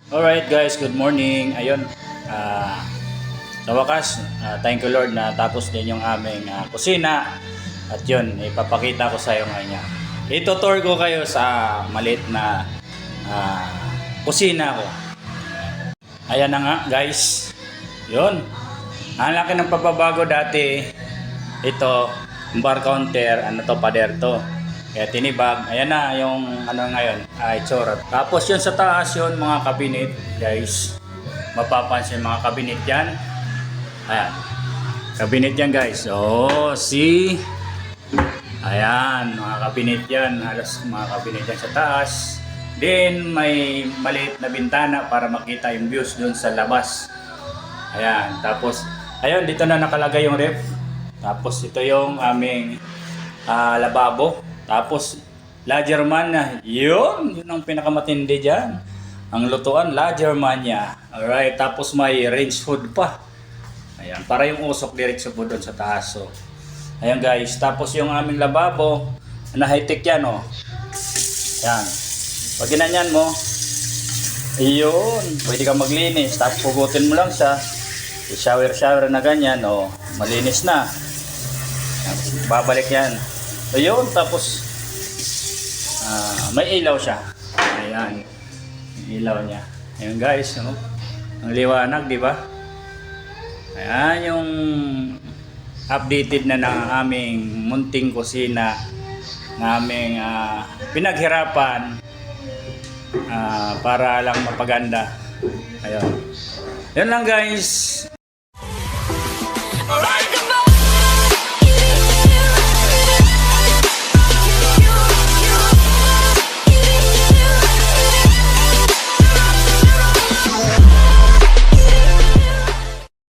Alright guys, good morning. Ayun, sa wakas, thank you Lord na tapos din yung aming kusina. At yun, ipapakita ko sa iyo ngayon. Ito-tour ko kayo sa maliit na kusina ko. Ayan na nga guys. Yun. Ang laki ng pagbabago dati. Ito, bar counter, pader to. Kaya tinibag, ayan na yung ngayon, itsura. Tapos yun sa taas yun, mga kabinet, guys. Mapapansin mga kabinet yan. Ayan. Kabinet yan guys. Oh, see? Ayan, mga kabinet yan. Halos mga kabinet yan sa taas. Then, may maliit na bintana para makita yung views dun sa labas. Ayan, tapos, ayun, dito na nakalagay yung ref. Tapos ito yung aming lababo. Tapos, La Germania, yun ang pinakamatindi dyan. Ang lutuan, La Germania. Alright, tapos may range food pa. Ayan, para yung usok diretso po doon sa taas. So, ayan guys, tapos yung aming lababo, na high-tech yan oh. Ayan, pag ginanyan mo, yun, pwede ka maglinis. Tapos pugutin mo lang siya, i-shower na ganyan, oh, malinis na. Ayan, babalik yan. Ayun, tapos may ilaw siya. Ayan, yung ilaw niya. Ayan guys, no? Ang liwanag, di ba? Ayan yung updated na ng aming munting kusina na aming pinaghirapan para lang mapaganda. Ayun. Yun lang guys.